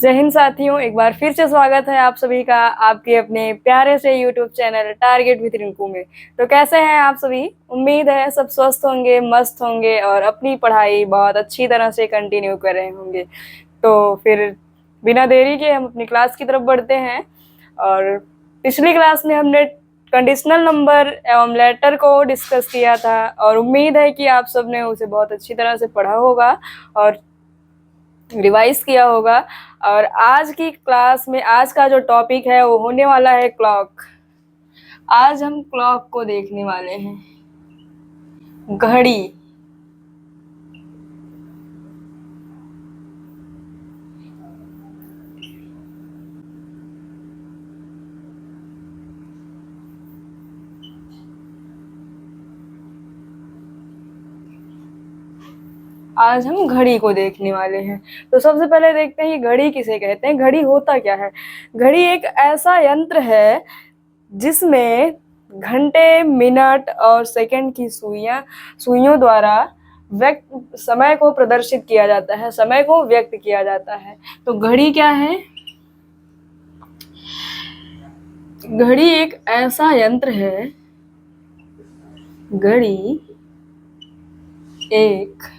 जय हिंद साथियों, एक बार फिर से स्वागत है आप सभी का आपके अपने प्यारे से YouTube channel target with Rinku में। तो कैसे हैं आप सभी? उम्मीद है सब स्वस्थ होंगे, मस्त होंगे और अपनी पढ़ाई बहुत अच्छी तरह से कंटिन्यू कर रहे होंगे। तो फिर बिना देरी के हम अपनी क्लास की तरफ बढ़ते हैं। और पिछली क्लास में हमने कंडीशनल नंबर एवं लेटर को डिस्कस किया था और उम्मीद है कि आप सबने उसे बहुत अच्छी तरह से पढ़ा होगा और रिवाइज किया होगा। और आज की क्लास में आज का जो टॉपिक है वो होने वाला है क्लॉक। आज हम क्लॉक को देखने वाले हैं, घड़ी। आज हम घड़ी को देखने वाले हैं। तो सबसे पहले देखते हैं घड़ी किसे कहते हैं, घड़ी होता क्या है। घड़ी एक ऐसा यंत्र है जिसमें घंटे, मिनट और सेकंड की सुइयों द्वारा व्यक्त समय को प्रदर्शित किया जाता है, समय को व्यक्त किया जाता है। तो घड़ी क्या है? घड़ी एक ऐसा यंत्र है, घड़ी एक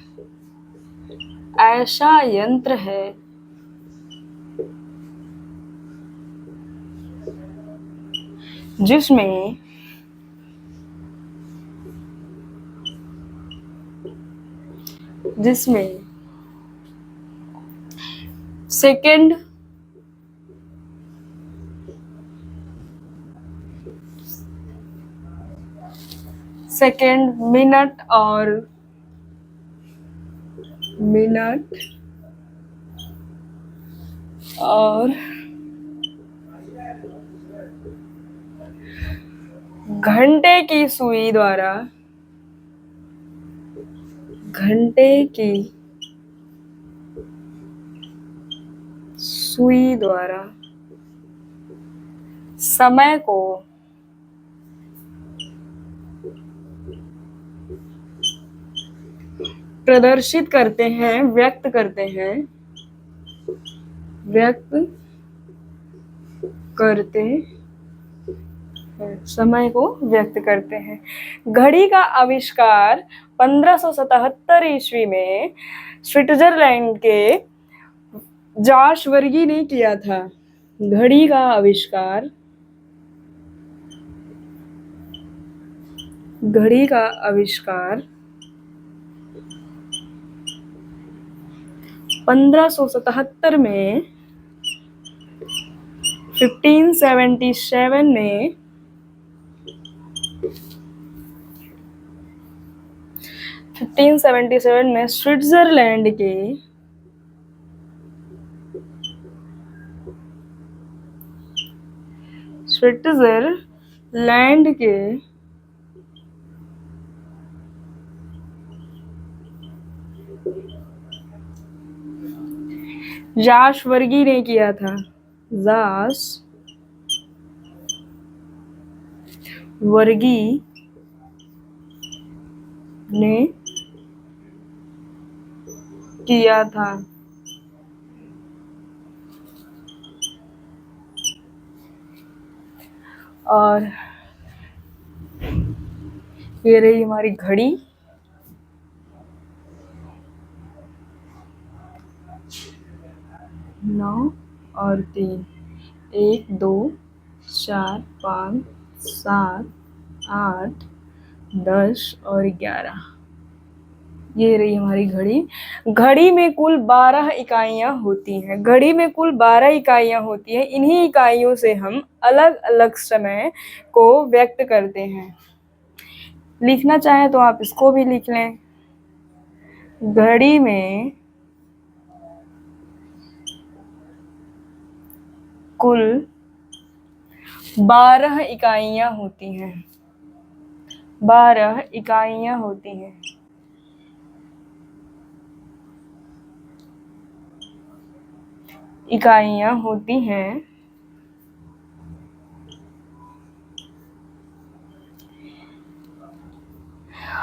ऐसा यंत्र है जिसमें सेकंड, मिनट और घंटे की सुई द्वारा समय को प्रदर्शित करते हैं, व्यक्त करते हैं समय को व्यक्त करते हैं। घड़ी का आविष्कार 1577 ईस्वी में स्विट्जरलैंड के जॉश वर्गी ने किया था। घड़ी का आविष्कार 1577 में 1577 में स्विट्जरलैंड के जॉश वर्गी ने किया था। जॉश वर्गी ने किया था। और ये रही हमारी घड़ी। नौ और 3, 1 2 4 5 7 8 10 और 11। ये रही हमारी घड़ी। घड़ी में कुल 12 इकाइयां होती हैं। घड़ी में कुल 12 इकाइयां होती हैं। इन्हीं इकाइयों से हम अलग अलग समय को व्यक्त करते हैं। लिखना चाहें तो आप इसको भी लिख लें। घड़ी में कुल 12 इकाइयां होती हैं। 12 इकाइयां होती हैं।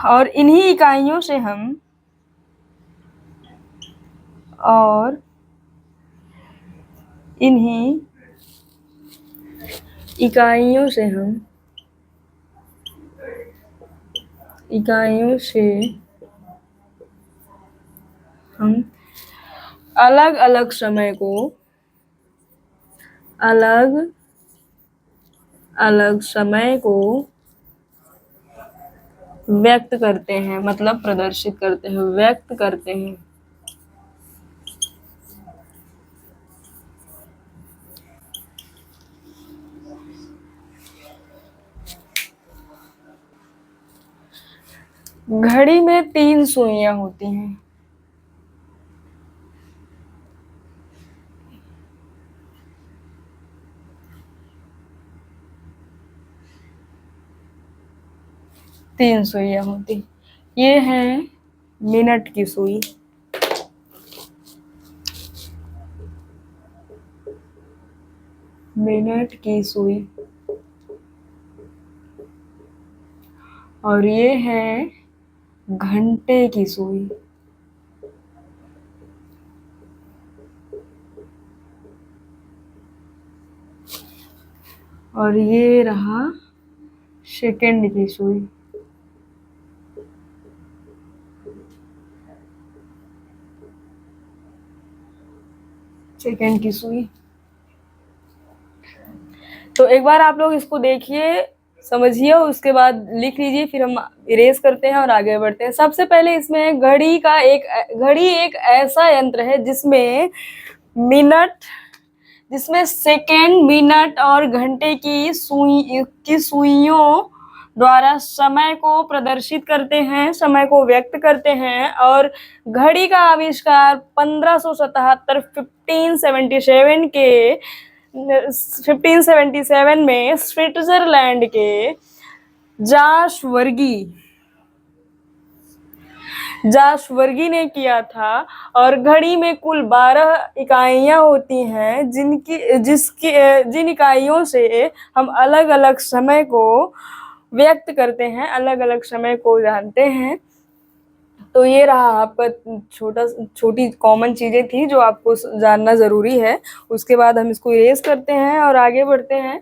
और इन्हीं इकाइयों से हम इन्हीं इकाइयों से हम अलग अलग समय को व्यक्त करते हैं, मतलब प्रदर्शित करते हैं, व्यक्त करते हैं। घड़ी में 3 सुइयां होती हैं। ये है मिनट की सुई, और ये है घंटे की सुई, और ये रहा सेकंड की सुई। तो एक बार आप लोग इसको देखिए, समझिए, उसके बाद लिख लीजिए, फिर हम इरेज करते हैं और आगे बढ़ते हैं। सबसे पहले इसमें घड़ी एक ऐसा यंत्र है जिसमें सेकेंड, मिनट और घंटे की सुइयों द्वारा समय को प्रदर्शित करते हैं, समय को व्यक्त करते हैं। और घड़ी का आविष्कार 1577 1577 में स्विट्जरलैंड के जाशवर्गी ने किया था। और घड़ी में कुल 12 इकाइयां होती हैं, जिन इकाइयों से हम अलग अलग समय को व्यक्त करते हैं, अलग अलग समय को जानते हैं। तो ये रहा आपका छोटी कॉमन चीजें थी जो आपको जानना जरूरी है। उसके बाद हम इसको इरेज करते हैं और आगे बढ़ते हैं।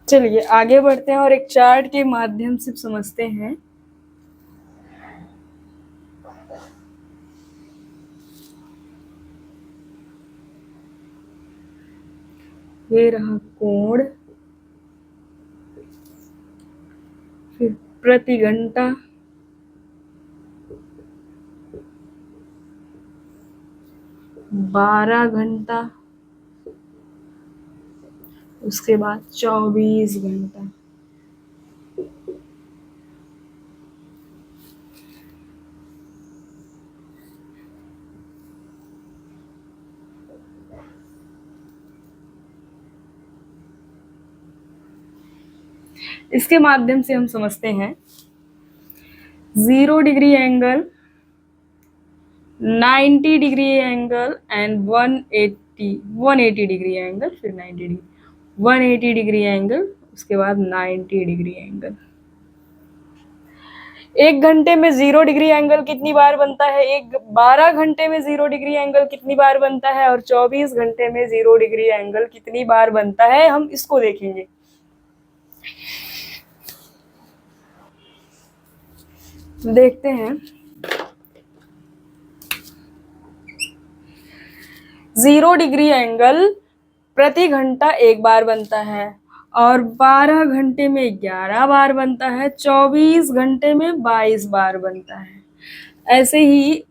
चलिए आगे बढ़ते हैं और एक चार्ट के माध्यम से समझते हैं। ये रहा कोण, फिर प्रति घंटा, बारह घंटा, उसके बाद 24 घंटा। इसके माध्यम से हम समझते हैं 0 degree angle, 90 degree angle and 180 degree angle, फिर 90 डिग्री, 180 डिग्री एंगल, उसके बाद 90 डिग्री एंगल। 1 घंटे में 0 डिग्री एंगल कितनी बार बनता है, 12 घंटे में 0 डिग्री एंगल कितनी बार बनता है, और 24 घंटे में 0 डिग्री एंगल कितनी बार बनता है, हम इसको देखेंगे। देखते हैं। 0 डिग्री एंगल प्रति घंटा 1 बार बनता है, और 12 घंटे में 11 बार बनता है, 24 घंटे में 22 बार बनता है। ऐसे ही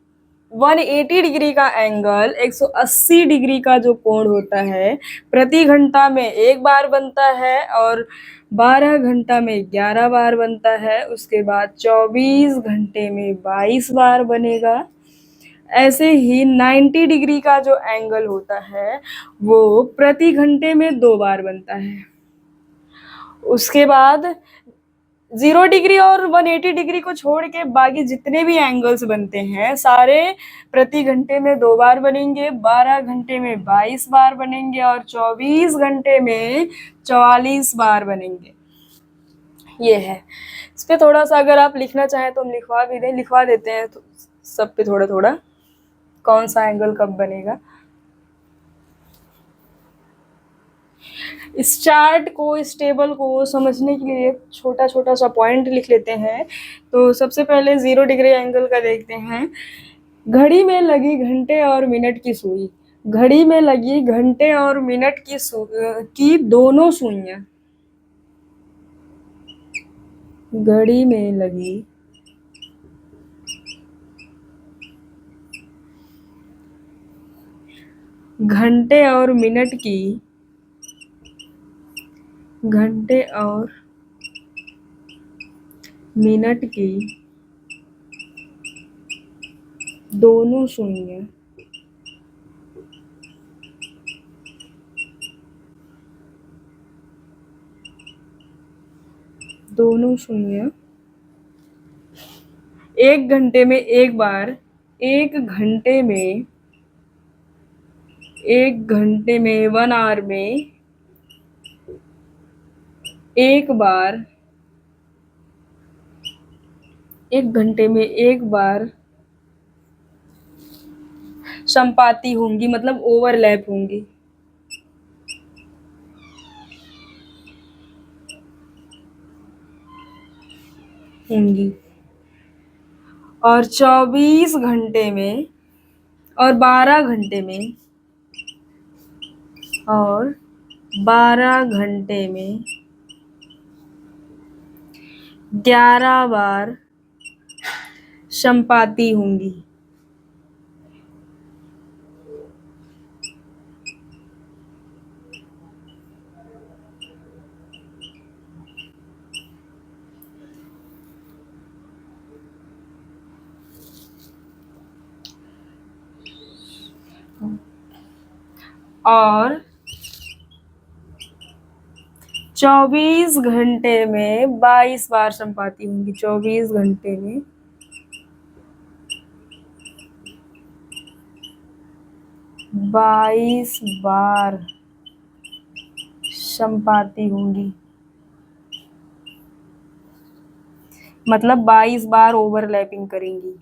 180 डिग्री का एंगल, 180 डिग्री का जो कोण होता है, प्रति घंटा में 1 बार बनता है, और 12 घंटा में 11 बार बनता है, उसके बाद 24 घंटे में 22 बार बनेगा। ऐसे ही 90 डिग्री का जो एंगल होता है वो प्रति घंटे में 2 बार बनता है। उसके बाद 0 डिग्री और 180 डिग्री को छोड़ के बाकी जितने भी एंगल्स बनते हैं सारे प्रति घंटे में 2 बार बनेंगे, 12 घंटे में 22 बार बनेंगे, और 24 घंटे में 44 बार बनेंगे। ये है। इस पे थोड़ा सा अगर आप लिखना चाहें तो हम लिखवा देते हैं। तो सब पे थोड़ा थोड़ा कौन सा एंगल कब बनेगा। इस चार्ट को, इस टेबल को समझने के लिए छोटा छोटा सा पॉइंट लिख लेते हैं। तो सबसे पहले 0 डिग्री एंगल का देखते हैं। घड़ी में लगी घंटे और मिनट की सुई, घड़ी में लगी घंटे और मिनट की दोनों सुइयां, घड़ी में लगी घंटे और मिनट की, घंटे और मिनट की दोनों सुइयां, दोनों सुइयां 1 घंटे में एक बार, 1 घंटे में, 1 घंटे में 1 आवर में एक बार, 1 घंटे में एक बार संपाती होंगी, मतलब ओवरलैप होंगी। और 24 घंटे में और 12 घंटे में, और 12 घंटे में 11 बार संपाती होंगी। और 24 घंटे में 22 बार संपाती होंगी। 24 घंटे में 22 बार संपाती होंगी, मतलब 22 बार ओवरलैपिंग करेंगी।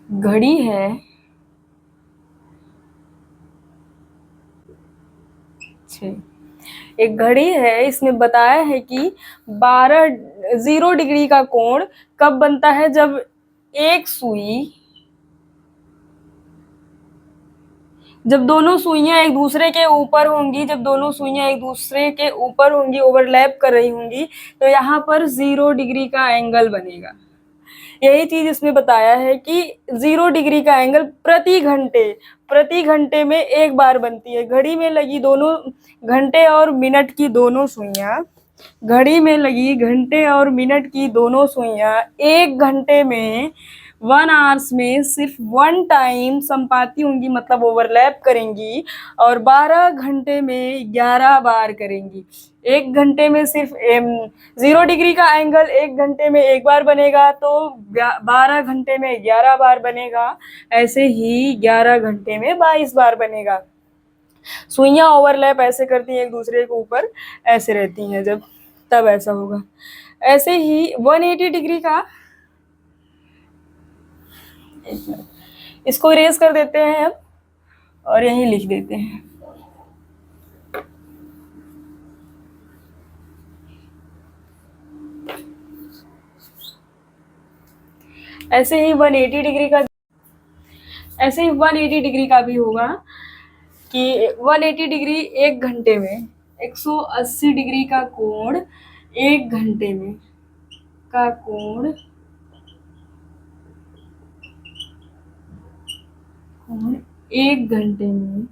घड़ी है, एक घड़ी है, इसमें बताया है कि 0 डिग्री का कोण कब बनता है, जब एक सुई, जब दोनों सुइयां एक दूसरे के ऊपर होंगी, जब दोनों सुइयां एक दूसरे के ऊपर होंगी, ओवरलैप कर रही होंगी, तो यहाँ पर 0 डिग्री का एंगल बनेगा। यही चीज इसमें बताया है कि 0 डिग्री का एंगल प्रति घंटे में एक बार बनती है। घड़ी में लगी दोनों घंटे और मिनट की दोनों सुइयां, घड़ी में लगी घंटे और मिनट की दोनों सुइयां 1 घंटे में 1 आवर्स में सिर्फ 1 टाइम संपाती होंगी, मतलब ओवरलैप करेंगी, और 12 घंटे में 11 बार करेंगी। 1 घंटे में सिर्फ 0 डिग्री का एंगल 1 घंटे में एक बार बनेगा, तो 12 घंटे में 11 बार बनेगा। ऐसे ही 11 घंटे में 22 बार बनेगा। सुइयां ओवरलैप ऐसे करती हैं एक दूसरे के ऊपर, ऐसे रहती हैं जब, तब ऐसा होगा। ऐसे ही 180 डिग्री का, इसको इरेज कर देते हैं अब और यहीं लिख देते हैं। ऐसे ही 180 डिग्री का, ऐसे ही 180 डिग्री का भी होगा कि 180 डिग्री 1 घंटे में, 180 डिग्री का कोण 1 घंटे में का कोण 1 घंटे में,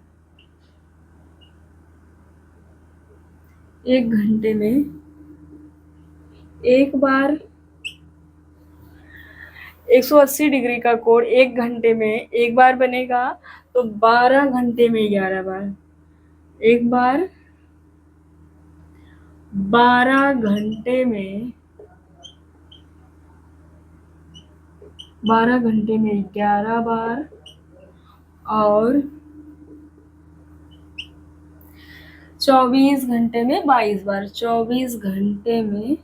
1 घंटे में एक बार, 180 डिग्री का कोण 1 घंटे में एक बार बनेगा, तो 12 घंटे में 11 बार, एक बार 12 घंटे में, 12 घंटे में 11 बार, और 24 घंटे में 22 बार, 24 घंटे में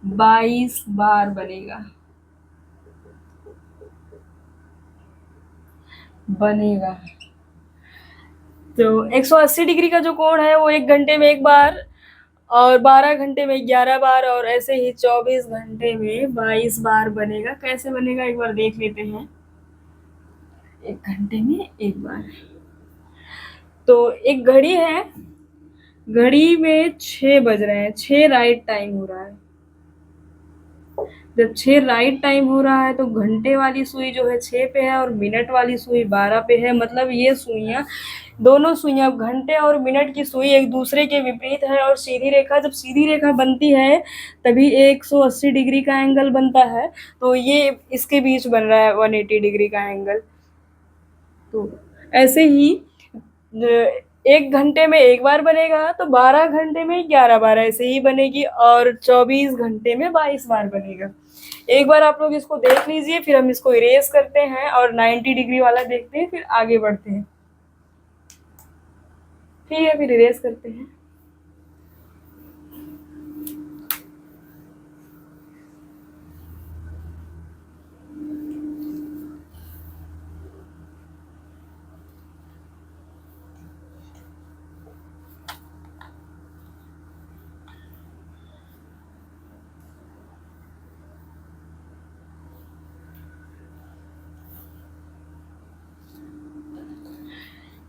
22 बार बनेगा बनेगा। तो 180 डिग्री का जो कोण है वो 1 घंटे में एक बार, और 12 घंटे में 11 बार, और ऐसे ही 24 घंटे में 22 बार बनेगा। कैसे बनेगा एक बार देख लेते हैं। 1 घंटे में एक बार। तो एक घड़ी है, घड़ी में 6 बज रहे हैं, 6 राइट टाइम हो रहा है। जब 6 राइट टाइम हो रहा है तो घंटे वाली सुई जो है 6 पे है और मिनट वाली सुई 12 पे है। मतलब ये सुइयां, दोनों सुइयां, घंटे और मिनट की सुई एक दूसरे के विपरीत है। और सीधी रेखा, जब सीधी रेखा बनती है तभी 180 डिग्री का एंगल बनता है। तो ये इसके बीच बन रहा है 180 डिग्री का एंगल। तो ऐसे ही 1 घंटे में एक बार बनेगा, तो 12 घंटे में 11 बार ऐसे ही बनेगी, और 24 घंटे में 22 बार बनेगा। एक बार आप लोग इसको देख लीजिए, फिर हम इसको इरेज करते हैं और 90 डिग्री वाला देखते हैं, फिर आगे बढ़ते हैं। ठीक है, फिर इरेज करते हैं।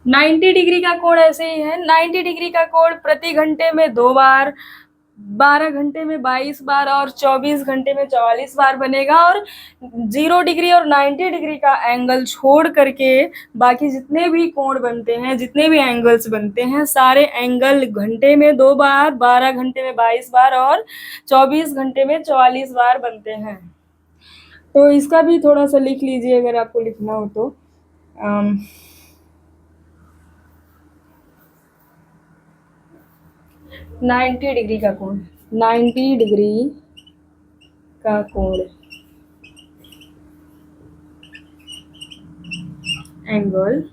नाइन्टी डिग्री का कोण ऐसे ही है। 90 डिग्री का कोण प्रति घंटे में 2 बार, 12 घंटे में 22 बार और 24 घंटे में 44 बार बनेगा। और 0 डिग्री और 90 डिग्री का एंगल छोड़ करके बाकी जितने भी कोण बनते हैं, जितने भी एंगल्स बनते हैं, सारे एंगल घंटे में 2 बार, 12 घंटे में 22 बार और 24 घंटे में 44 बार बनते हैं। तो इसका भी थोड़ा सा लिख लीजिए अगर आपको लिखना हो तो। 90 डिग्री का कोण, 90 डिग्री का कोण एंगल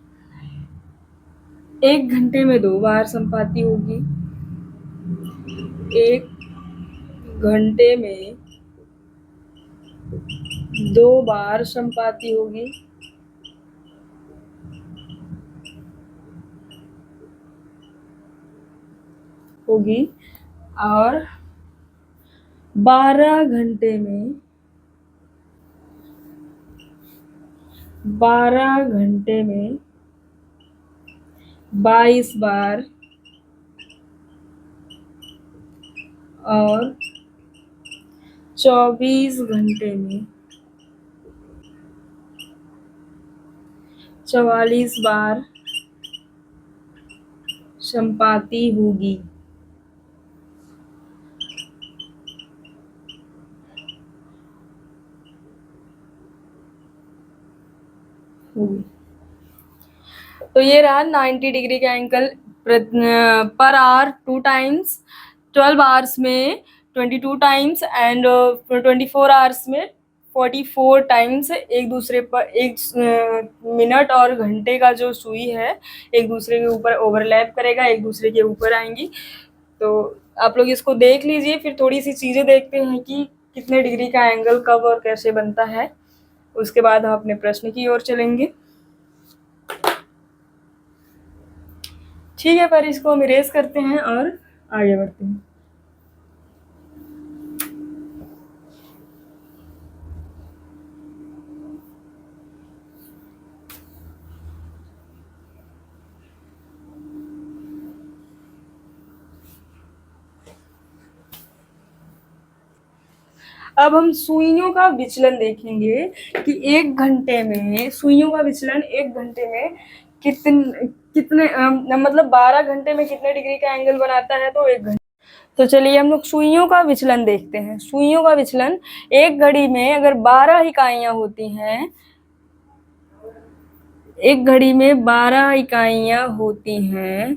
1 घंटे में 2 बार संपाती होगी। 1 घंटे में 2 बार संपाती होगी। और 12 घंटे में 22 बार और 24 घंटे में 44 बार संपाती होगी। तो ये रहा 90 डिग्री का angle per hour 2 times, 12 hours में 22 टाइम्स एंड 24 आवर्स में 44 टाइम्स। एक दूसरे पर एक मिनट और घंटे का जो सुई है एक दूसरे के ऊपर ओवरलैप करेगा, एक दूसरे के ऊपर आएंगी। तो आप लोग इसको देख लीजिए, फिर थोड़ी सी चीज़ें देखते हैं कि कितने डिग्री का एंगल कब और कैसे बनता है। उसके बाद हम अपने प्रश्न की ओर चलेंगे। ठीक है, पर इसको हम इरेज करते हैं और आगे बढ़ते हैं। अब हम सुइयों का विचलन देखेंगे कि 1 घंटे में सुइयों का विचलन 1 घंटे में कितने मतलब 12 घंटे में कितने डिग्री का एंगल बनाता है। तो 1 घंटे। तो चलिए हम लोग सुइयों का विचलन देखते हैं। सुइयों का विचलन, एक घड़ी में अगर 12 इकाइयां होती हैं, एक घड़ी में 12 इकाइयां होती हैं,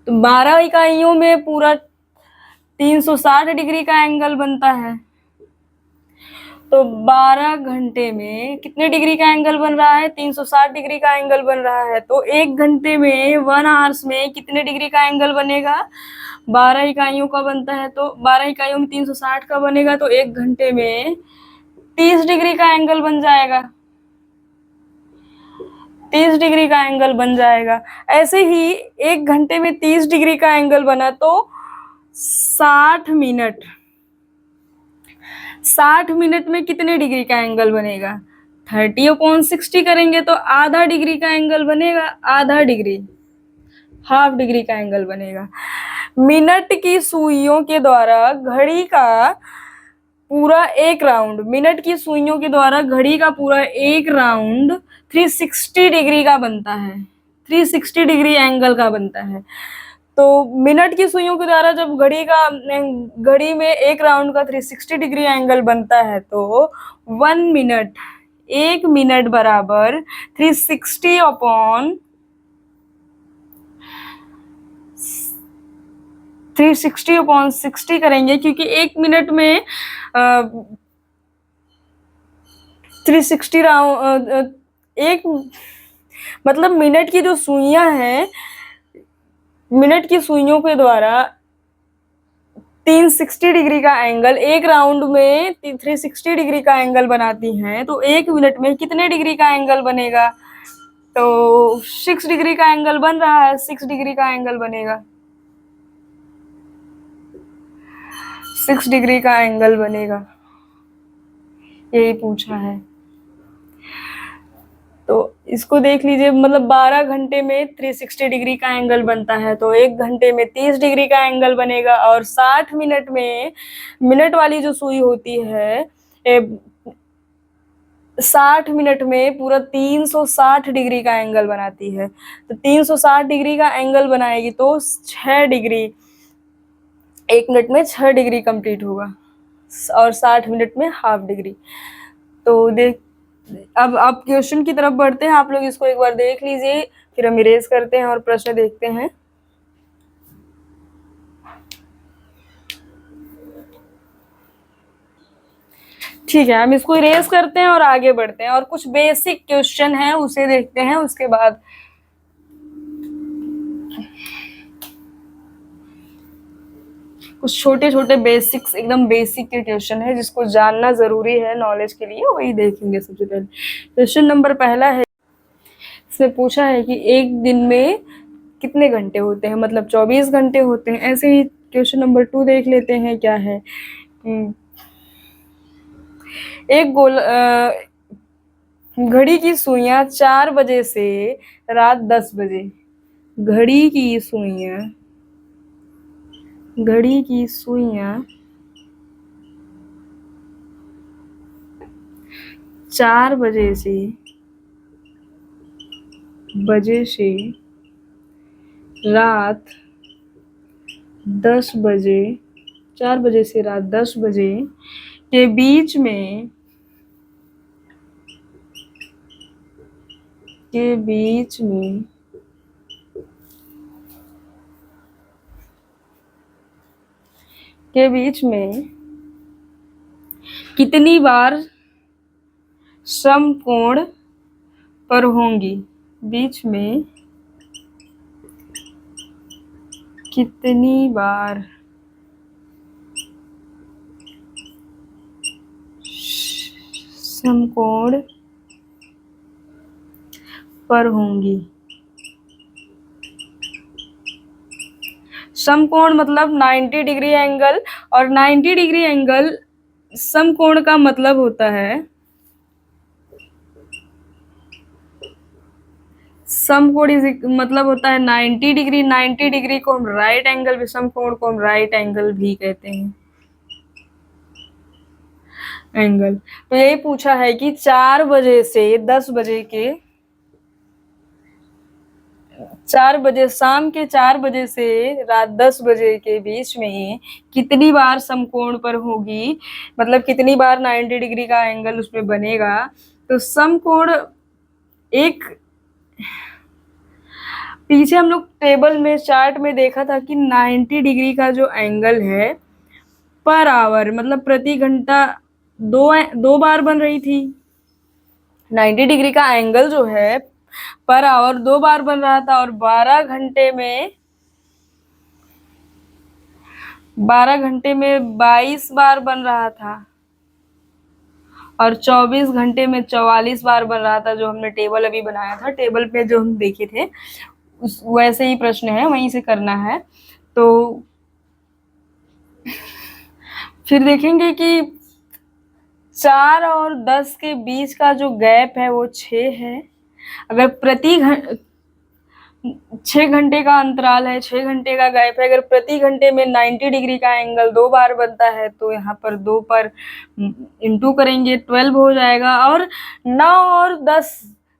तो 12 इकाइयों में पूरा 360 डिग्री का एंगल बनता है। तो 12 घंटे में कितने डिग्री का एंगल बन रहा है? 360 डिग्री का एंगल बन रहा है। तो 1 घंटे में 1 आवर्स में कितने डिग्री का एंगल बनेगा? 12 इकाइयों का बनता है, तो 12 इकाइयों में 360 का बनेगा, तो 1 घंटे में 30 डिग्री का एंगल बन जाएगा। 30 डिग्री का एंगल बन जाएगा। ऐसे ही 1 घंटे में 30 डिग्री का एंगल बना तो 60 मिनट में कितने डिग्री का एंगल बनेगा? 30/60 करेंगे तो आधा डिग्री का एंगल बनेगा। आधा डिग्री, हाफ डिग्री का एंगल बनेगा। मिनट की सुइयों के द्वारा घड़ी का पूरा एक राउंड, मिनट की सुइयों के द्वारा घड़ी का पूरा एक राउंड 360 डिग्री का बनता है। 360 डिग्री एंगल का बनता है। तो मिनट की सुइयों के द्वारा जब घड़ी में एक राउंड का 360 डिग्री एंगल बनता है, तो 1 मिनट, 1 मिनट बराबर 360 अपॉन 60 करेंगे, क्योंकि 1 मिनट में 360 राउंड, एक मतलब मिनट की जो सुइयां हैं, मिनट की सुइयों के द्वारा 360 डिग्री का एंगल, एक राउंड में 360 डिग्री का एंगल बनाती हैं। तो 1 मिनट में कितने डिग्री का एंगल बनेगा? तो 6 डिग्री का एंगल बन रहा है। 6 डिग्री का एंगल बनेगा। 6 डिग्री का एंगल बनेगा, यही पूछा है। तो इसको देख लीजिए, मतलब 12 घंटे में 360 डिग्री का एंगल बनता है, तो 1 घंटे में 30 डिग्री का एंगल बनेगा। और 60 मिनट में, मिनट वाली जो सुई होती है, 60 मिनट में पूरा 360 डिग्री का एंगल बनाती है। तो 360 डिग्री का एंगल बनाएगी तो 6 डिग्री, 1 मिनट में 6 डिग्री कंप्लीट होगा, और 60 मिनट में हाफ डिग्री। तो अब क्वेश्चन की तरफ बढ़ते हैं। आप लोग इसको एक बार देख लीजिए, फिर हम इरेज करते हैं और प्रश्न देखते हैं। ठीक है, हम इसको इरेज करते हैं और आगे बढ़ते हैं, और कुछ बेसिक क्वेश्चन है उसे देखते हैं। उसके बाद कुछ छोटे छोटे बेसिक्स, एकदम बेसिक के क्वेश्चन है जिसको जानना जरूरी है नॉलेज के लिए, वही देखेंगे। सबसे पहले क्वेश्चन नंबर पहला है, इसमें पूछा है कि एक दिन में कितने घंटे होते हैं, मतलब 24 घंटे होते हैं। ऐसे ही क्वेश्चन नंबर 2 देख लेते हैं क्या है। एक घड़ी की सुइयां 4 बजे से रात 10 बजे, घड़ी की सुइयां 4 बजे से रात 10 बजे, 4 बजे से रात 10 बजे के बीच में कितनी बार समकोण पर होंगी? बीच में कितनी बार समकोण पर होंगी? समकोण मतलब 90 डिग्री एंगल, और 90 डिग्री एंगल समकोण का मतलब होता है, समकोण मतलब होता है 90 डिग्री। 90 डिग्री को हम राइट एंगल भी, समकोण को हम राइट एंगल भी कहते हैं, एंगल। तो यही पूछा है कि 4 बजे से 10 बजे के, 4 बजे, शाम के 4 बजे से रात 10 बजे के बीच में कितनी बार समकोण पर होगी, मतलब कितनी बार 90 डिग्री का एंगल उसमें बनेगा। तो समकोण, एक पीछे हम लोग टेबल में, चार्ट में देखा था कि 90 डिग्री का जो एंगल है पर आवर, मतलब प्रति घंटा दो बार बन रही थी। 90 डिग्री का एंगल जो है पर आवर 2 बार बन रहा था, और 12 घंटे में 22 बार बन रहा था, और 24 घंटे में 44 बार बन रहा था। जो हमने टेबल अभी बनाया था, टेबल पे जो हम देखे थे, उस वैसे ही प्रश्न है, वहीं से करना है। तो फिर देखेंगे कि 4 और 10 के बीच का जो गैप है वो 6 है। अगर 6 घंटे का अंतराल है, 6 घंटे का गैप है, अगर प्रति घंटे में 90 डिग्री का एंगल 2 बार बनता है, तो यहाँ पर 2 पर इंटू करेंगे, 12 हो जाएगा। और 9 और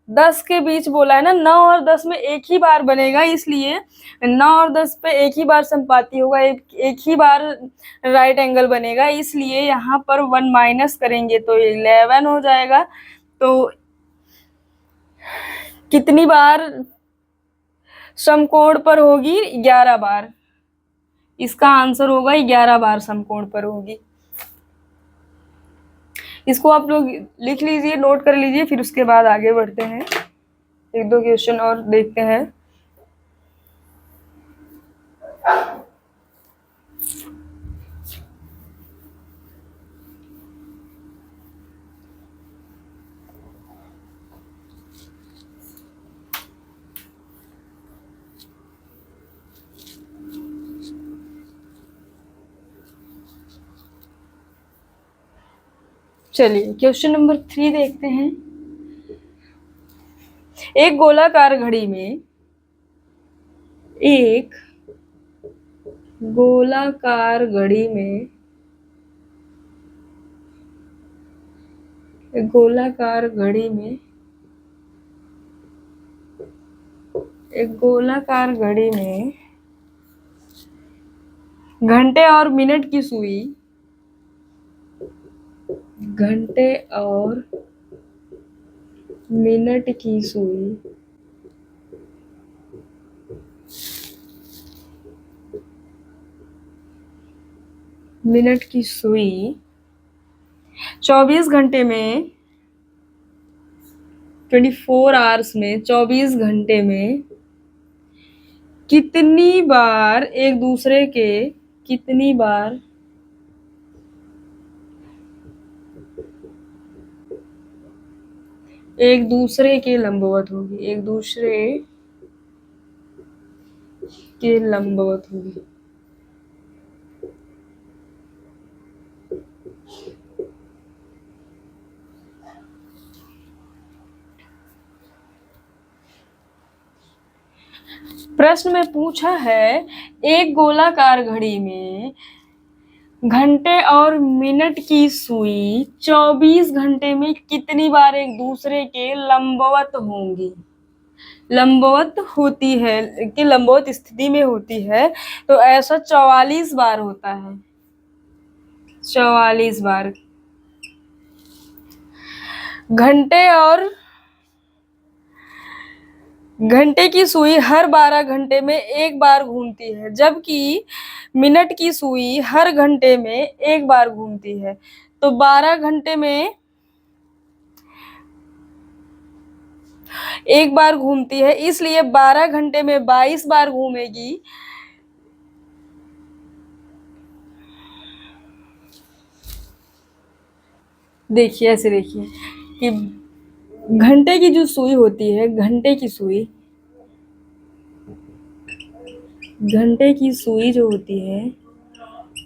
10 के बीच बोला है ना, 9 और 10 में एक ही बार बनेगा, इसलिए 9 और 10 पे एक ही बार संपाती होगा, एक ही बार राइट एंगल बनेगा, इसलिए यहाँ पर 1 माइनस करेंगे तो 11 हो जाएगा। तो कितनी बार समकोण पर होगी? 11 बार। इसका आंसर होगा 11 बार समकोण पर होगी। इसको आप लोग लिख लीजिए, नोट कर लीजिए, फिर उसके बाद आगे बढ़ते हैं, एक दो क्वेश्चन और देखते हैं। चलिए क्वेश्चन नंबर 3 देखते हैं। एक गोलाकार घड़ी में एक गोलाकार घड़ी में एक गोलाकार घड़ी में एक गोलाकार घड़ी में घंटे और मिनट की सुई घंटे और मिनट की सुई मिनट की सुई 24 घंटे में 24 आवर्स में 24 घंटे में कितनी बार एक दूसरे के लंबवत होगी, एक दूसरे के लंबवत होगी। प्रश्न में पूछा है, एक गोलाकार घड़ी में घंटे और मिनट की सुई 24 घंटे में कितनी बार एक दूसरे के लंबवत होंगी, लंबवत होती है, कि लंबवत स्थिति में होती है। तो ऐसा 44 बार होता है, 44 बार। घंटे की सुई हर 12 घंटे में एक बार घूमती है, जबकि मिनट की सुई हर घंटे में एक बार घूमती है। तो 12 घंटे में एक बार घूमती है, इसलिए 12 घंटे में 22 बार घूमेगी। देखिए, ऐसे देखिए कि घंटे की जो सुई होती है, घंटे की सुई जो होती है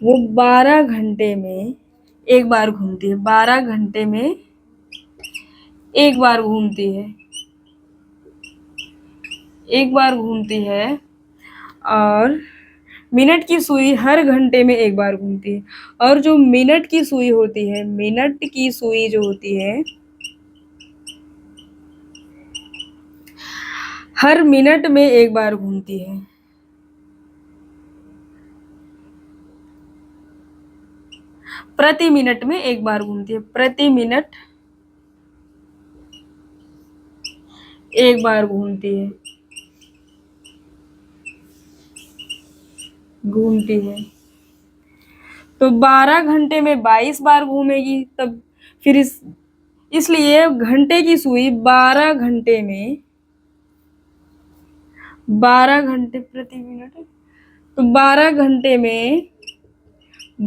वो 12 घंटे में एक बार घूमती है, 12 घंटे में एक बार घूमती है, और मिनट की सुई हर घंटे में एक बार घूमती है। और जो मिनट की सुई होती है, मिनट की सुई जो होती है हर मिनट में एक बार घूमती है। प्रति मिनट में एक बार घूमती है, प्रति मिनट एक बार घूमती है। तो 12 घंटे में 22 बार घूमेगी, तब फिर इसलिए घंटे की सुई 12 घंटे में 12 घंटे प्रति मिनट, तो 12 घंटे में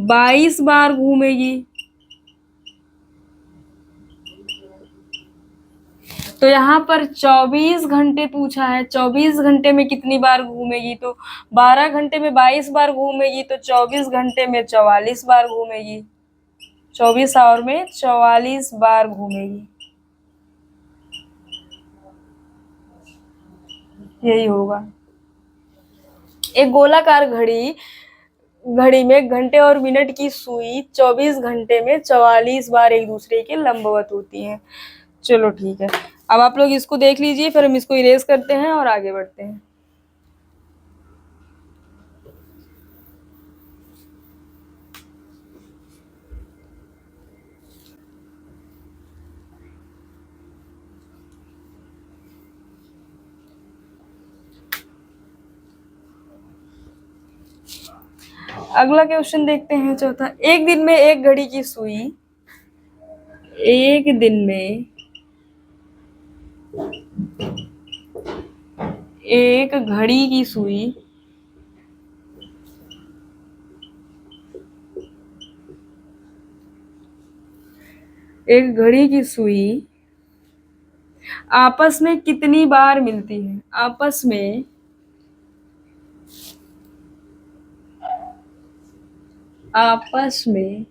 22 बार घूमेगी। तो यहाँ पर 24 घंटे पूछा है, 24 घंटे में कितनी बार घूमेगी, तो 12 घंटे में 22 बार घूमेगी, तो 24 घंटे में 44 बार घूमेगी, 24 आवर में 44 बार घूमेगी, यही होगा। एक गोलाकार घड़ी में घंटे और मिनट की सुई 24 घंटे में 44 बार एक दूसरे के लंबवत होती है। चलो ठीक है, अब आप लोग इसको देख लीजिए, फिर हम इसको इरेज करते हैं और आगे बढ़ते हैं। अगला क्वेश्चन देखते हैं, चौथा। एक दिन में एक घड़ी की सुई, एक दिन में एक घड़ी की सुई एक घड़ी की सुई आपस में कितनी बार मिलती है? आपस में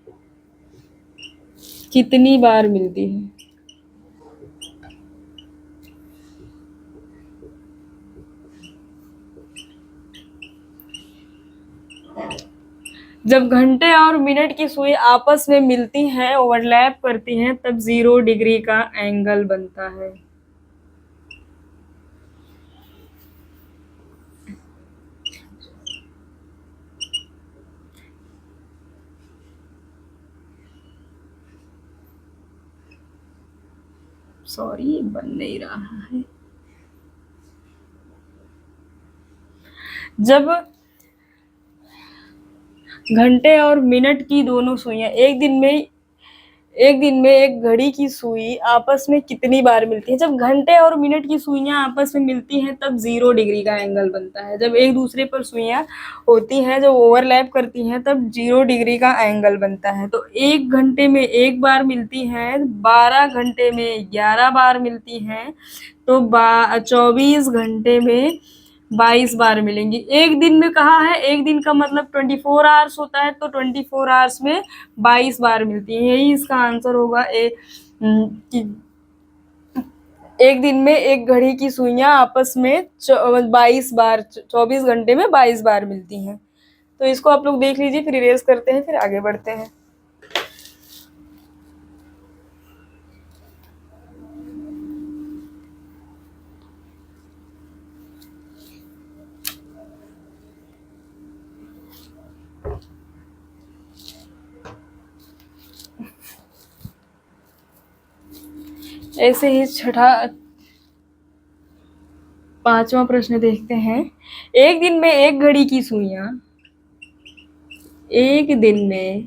कितनी बार मिलती है? जब घंटे और मिनट की सुई आपस में मिलती हैं, ओवरलैप करती हैं, तब 0 डिग्री का एंगल बनता है। सॉरी, बन नहीं रहा है। जब घंटे और मिनट की दोनों सुइयां एक दिन में एक घड़ी की सुई आपस में कितनी बार मिलती है? जब घंटे और मिनट की सुइयां आपस में मिलती हैं, तब 0 डिग्री का एंगल बनता है। जब एक दूसरे पर सुइयां होती हैं, जब ओवरलैप करती हैं, तब 0 डिग्री का एंगल बनता है। तो 1 घंटे में 1 बार मिलती हैं, 12 घंटे में 11 बार मिलती हैं, तो 24 घंटे में 22 बार मिलेंगी। एक दिन में कहा है, एक दिन का मतलब 24 आवर्स होता है, तो 24 आवर्स में 22 बार मिलती है। यही इसका आंसर होगा। एक दिन में एक घड़ी की सुइयां आपस में 22 बार, 24 घंटे में 22 बार मिलती हैं। तो इसको आप लोग देख लीजिए, फिर इरेज करते हैं, फिर आगे बढ़ते हैं। ऐसे ही छठा 5वां प्रश्न देखते हैं। एक दिन में एक घड़ी की सुइयां एक दिन में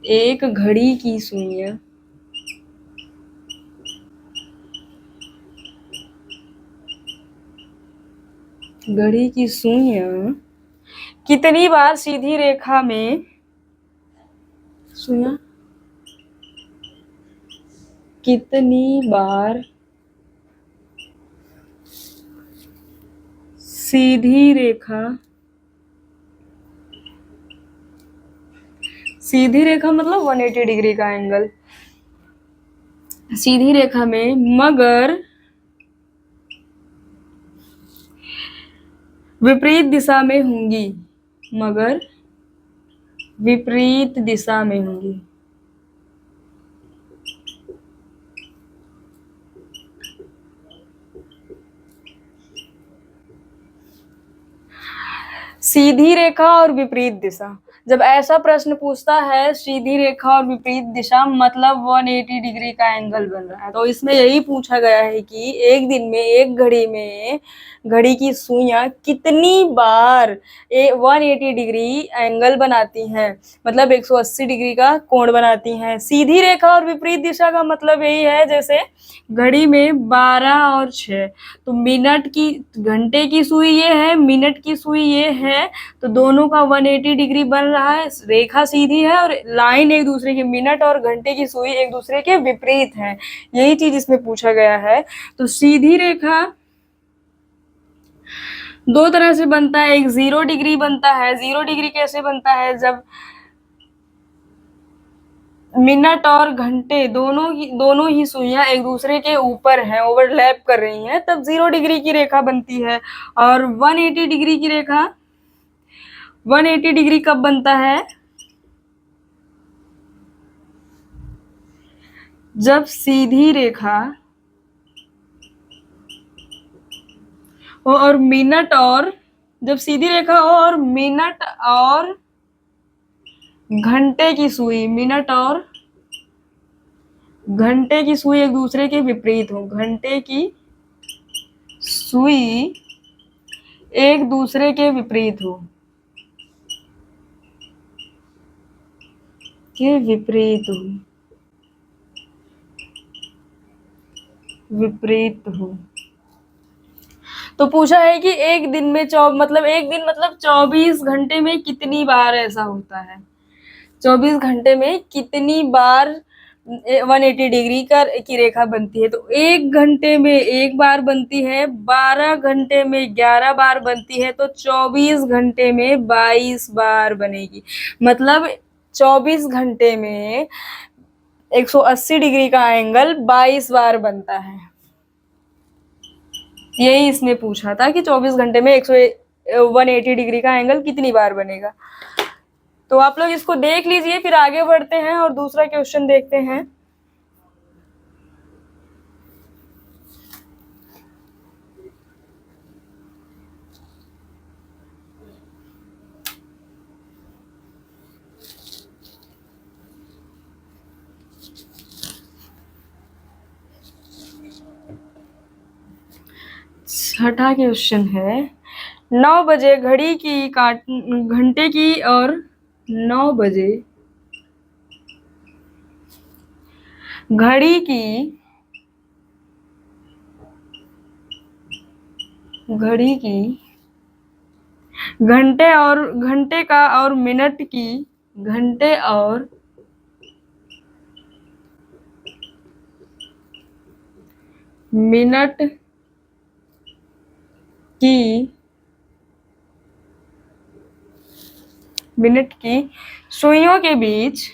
एक घड़ी की सुइयां घड़ी की सुइयां कितनी बार सीधी रेखा में सुइयां कितनी बार सीधी रेखा मतलब 180 डिग्री का एंगल, सीधी रेखा में, मगर विपरीत दिशा में होंगी, मगर विपरीत दिशा में होंगी। सीधी रेखा और विपरीत दिशा, जब ऐसा प्रश्न पूछता है सीधी रेखा और विपरीत दिशा मतलब 180 डिग्री का एंगल बन रहा है, तो इसमें यही पूछा गया है कि एक दिन में एक घड़ी में घड़ी की सुइयां कितनी बार 180 डिग्री एंगल बनाती हैं, मतलब 180 डिग्री का कोण बनाती हैं। सीधी रेखा और विपरीत दिशा का मतलब यही है, जैसे घड़ी में 12 और 6, तो मिनट की घंटे की सुई ये है, मिनट की सुई ये है, तो दोनों का 180 डिग्री बन रहा है। रेखा सीधी है और लाइन एक दूसरे के, मिनट और घंटे की सुई एक दूसरे के विपरीत है। यही चीज इसमें पूछा गया है। तो सीधी रेखा दो तरह से बनता है, एक 0 डिग्री बनता है। 0 डिग्री कैसे बनता है, जब मिनट और घंटे दोनों ही सुइयां एक दूसरे के ऊपर हैं, ओवरलैप कर रही हैं, तब 0 डिग्री की रेखा बनती है। और 180 डिग्री की रेखा 180 डिग्री कब बनता है, जब सीधी रेखा हो और मिनट और जब सीधी रेखा हो और मिनट और घंटे की सुई, मिनट और घंटे की सुई एक दूसरे के विपरीत हो। घंटे की सुई एक दूसरे के विपरीत हो, के विपरीत हो, विपरीत हो। तो पूछा है कि एक दिन में मतलब एक दिन मतलब 24 घंटे में कितनी बार ऐसा होता है, 24 घंटे में कितनी बार 180 डिग्री की रेखा बनती है। तो एक घंटे में एक बार बनती है, 12 घंटे में 11 बार बनती है, तो 24 घंटे में 22 बार बनेगी। मतलब 24 घंटे में 180 डिग्री का एंगल 22 बार बनता है। यही इसमें पूछा था कि 24 घंटे में 180 डिग्री का एंगल कितनी बार बनेगा। तो आप लोग इसको देख लीजिए, फिर आगे बढ़ते हैं और दूसरा क्वेश्चन देखते हैं। छठा क्वेश्चन है, 9 बजे घड़ी की घंटे की और 9 बजे घड़ी की घंटे का और मिनट की घंटे और मिनट की सुइयों के बीच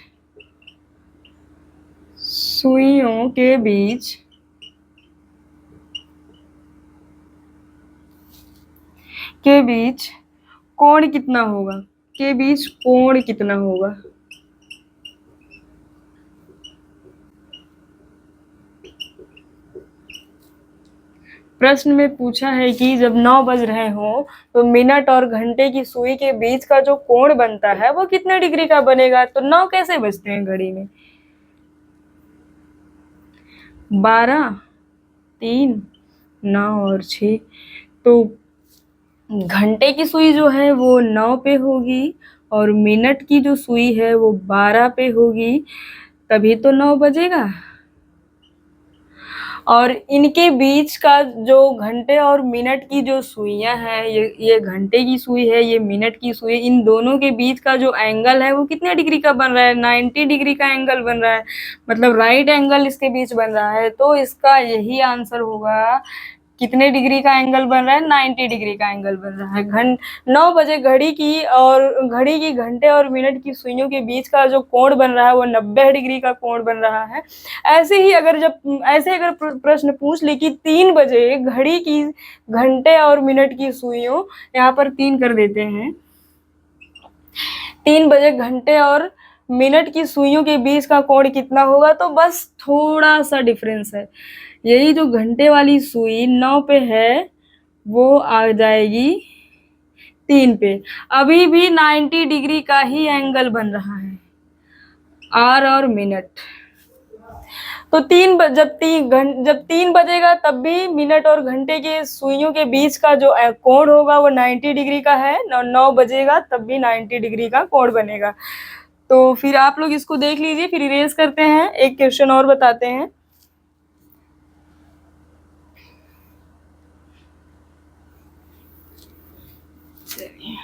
कोण कितना होगा, के बीच कोण कितना होगा। प्रश्न में पूछा है कि जब 9 बज रहे हो तो मिनट और घंटे की सुई के बीच का जो कोण बनता है वो कितने डिग्री का बनेगा। तो 9 कैसे बजते हैं घड़ी में, 12, 3, 9 और 6। तो घंटे की सुई जो है वो 9 पे होगी और मिनट की जो सुई है वो 12 पे होगी, तभी तो 9 बजेगा। और इनके बीच का जो घंटे और मिनट की जो सुइयां हैं, ये घंटे की सुई है, ये मिनट की सुई, इन दोनों के बीच का जो एंगल है वो कितने डिग्री का बन रहा है, 90 डिग्री का एंगल बन रहा है, मतलब राइट एंगल इसके बीच बन रहा है। तो इसका यही आंसर होगा, कितने डिग्री का एंगल बन रहा है, 90 डिग्री का एंगल बन रहा है। 9 बजे घड़ी की घंटे और मिनट की सुइयों के बीच का जो कोण बन रहा है वो 90 डिग्री का कोण बन रहा है। ऐसे अगर प्रश्न पूछ ले कि 3 बजे घड़ी की घंटे और मिनट की सुइयों, यहाँ पर 3 कर देते हैं, 3 बजे घंटे और मिनट की सुइयों के बीच का कोण कितना होगा, तो बस थोड़ा सा डिफरेंस है। यही जो घंटे वाली सुई 9 पे है वो आ जाएगी 3 पे अभी भी 90 डिग्री का ही एंगल बन रहा है। आर और मिनट, तो जब 3 बजेगा तब भी मिनट और घंटे के सुइयों के बीच का जो कोण होगा वो 90 डिग्री का है। 9 बजेगा तब भी 90 डिग्री का कोण बनेगा। तो फिर आप लोग इसको देख लीजिए, फिर इरेज करते हैं, एक क्वेश्चन और बताते हैं। चलिए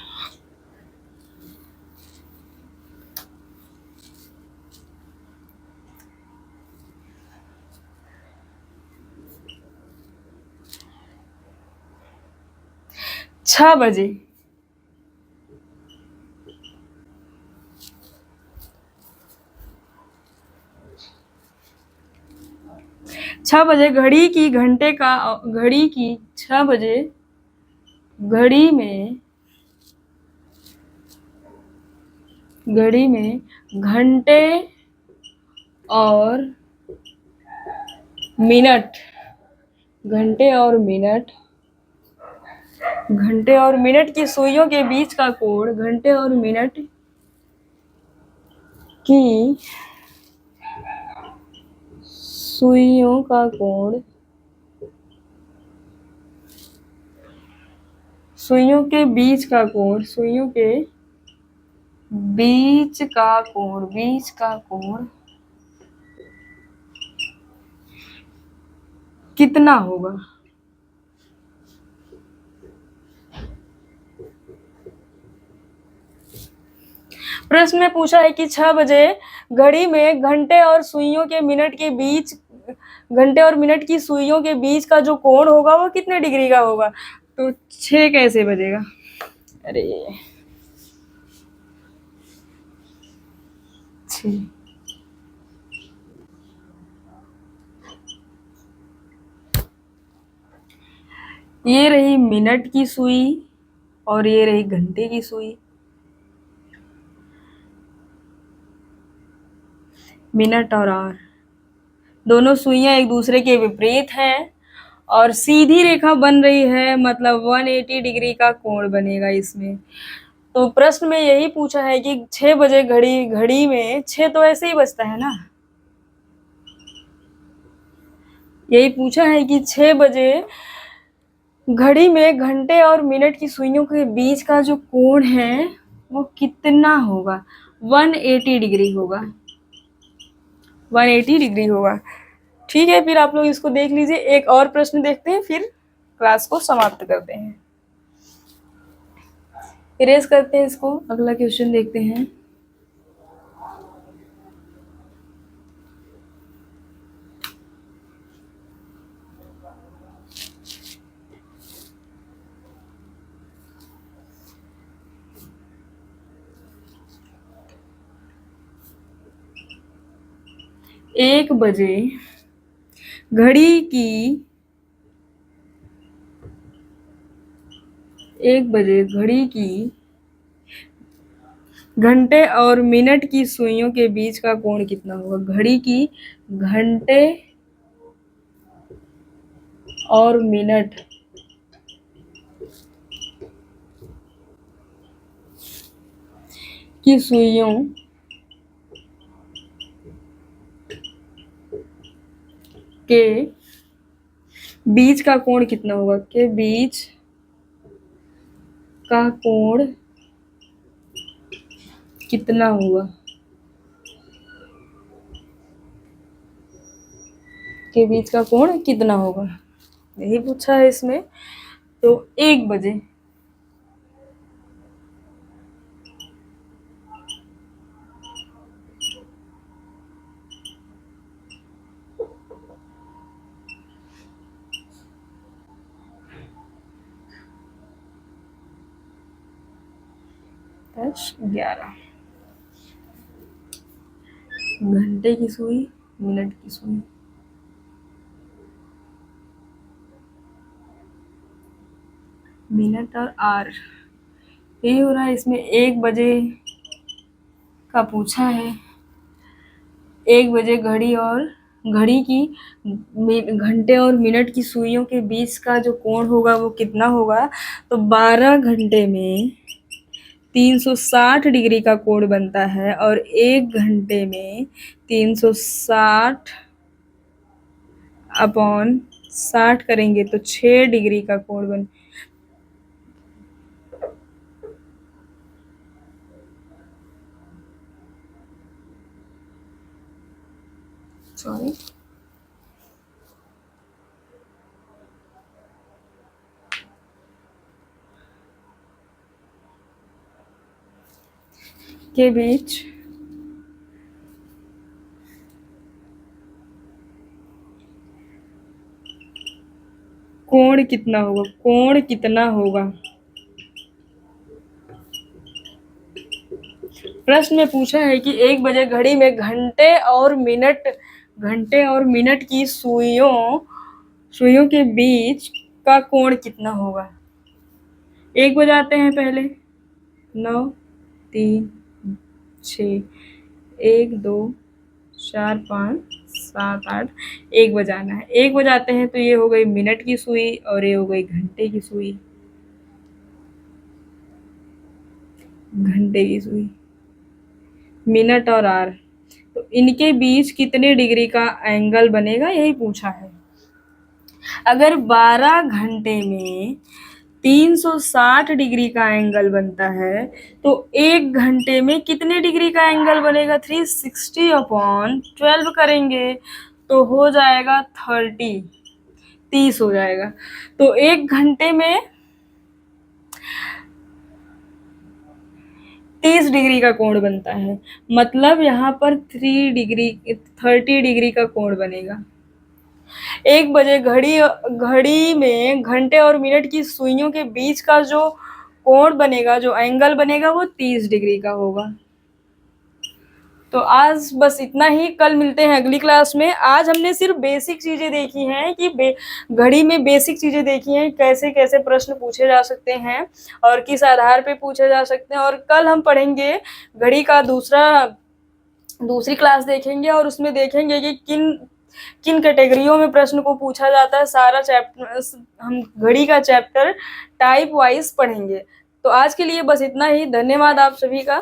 6 बजे 6 बजे घड़ी की 6 बजे घड़ी में घंटे और मिनट की सुइयों के बीच का कोण, घंटे और मिनट की सुइयों का कोण, सुइयों के बीच का कोण कितना होगा? प्रश्न में पूछा है कि 6 बजे घड़ी में घंटे और मिनट की सुइयों के बीच का जो कोण होगा वो कितने डिग्री का होगा। तो 6 कैसे बजेगा? अरे 6, ये रही मिनट की सुई और ये रही घंटे की सुई। मिनट और आवर दोनों सुइयां एक दूसरे के विपरीत हैं और सीधी रेखा बन रही है, मतलब 180 डिग्री का कोण बनेगा इसमें। तो प्रश्न में यही पूछा है कि 6 बजे घड़ी में 6 तो ऐसे ही बजता है ना, यही पूछा है कि 6 बजे घड़ी में घंटे और मिनट की सुइयों के बीच का जो कोण है वो कितना होगा। 180 डिग्री होगा, 180 डिग्री होगा। ठीक है, फिर आप लोग इसको देख लीजिए। एक और प्रश्न देखते हैं, फिर क्लास को समाप्त करते हैं। इरेज करते हैं इसको, अगला क्वेश्चन देखते हैं। एक बजे घड़ी की घंटे और मिनट की सुइयों के बीच का कोण कितना होगा। घड़ी की घंटे और मिनट की सुइयों के बीच का कोण कितना होगा। के बीच का कोण कितना होगा। के बीच का कोण कितना होगा, यही पूछा है इसमें। तो 1 बजे + 11 घंटे की सुई, मिनट की सुई, मिनट और आर, यही हो रहा है इसमें। 1 बजे का पूछा है, 1 बजे घड़ी और घड़ी की घंटे और मिनट की सुइयों के बीच का जो कोण होगा वो कितना होगा? तो 12 घंटे में 360 डिग्री का कोण बनता है और 1 घंटे में 360 अपॉन 60 करेंगे तो 6 डिग्री का कोण बन सॉरी के बीच कोण कितना होगा? कोण कितना होगा? प्रश्न में पूछा है कि 1 बजे घड़ी में घंटे और मिनट की सुइयों के बीच का कोण कितना होगा? 1 बजाते हैं पहले। 9 3 6 1 2 4 5 7 8 1 बजाना है। 1 बजाते हैं तो ये हो गई मिनट की सुई और ये हो गई घंटे की सुई। घंटे की सुई, मिनट और आर, तो इनके बीच कितने डिग्री का एंगल बनेगा यही पूछा है। अगर 12 घंटे में 360 डिग्री का एंगल बनता है तो 1 घंटे में कितने डिग्री का एंगल बनेगा? 360 अपॉन 12 करेंगे तो हो जाएगा 30 हो जाएगा। तो 1 घंटे में 30 डिग्री का कोण बनता है, मतलब यहाँ पर 30 डिग्री का कोण बनेगा। 1 बजे घड़ी में घंटे और मिनट की सुइयों के बीच का जो कोण बनेगा, जो एंगल बनेगा वो 30 डिग्री का होगा। तो आज बस इतना ही, कल मिलते हैं अगली क्लास में। आज हमने सिर्फ बेसिक चीजें देखी हैं कि घड़ी में बेसिक चीजें देखी हैं, कैसे कैसे प्रश्न पूछे जा सकते हैं और किस आधार पे पूछे जा सकते हैं। और कल हम पढ़ेंगे घड़ी का दूसरी क्लास देखेंगे और उसमें देखेंगे कि किन किन कैटेगरियों में प्रश्न को पूछा जाता है। सारा चैप्टर हम घड़ी का चैप्टर टाइप वाइज पढ़ेंगे। तो आज के लिए बस इतना ही। धन्यवाद आप सभी का।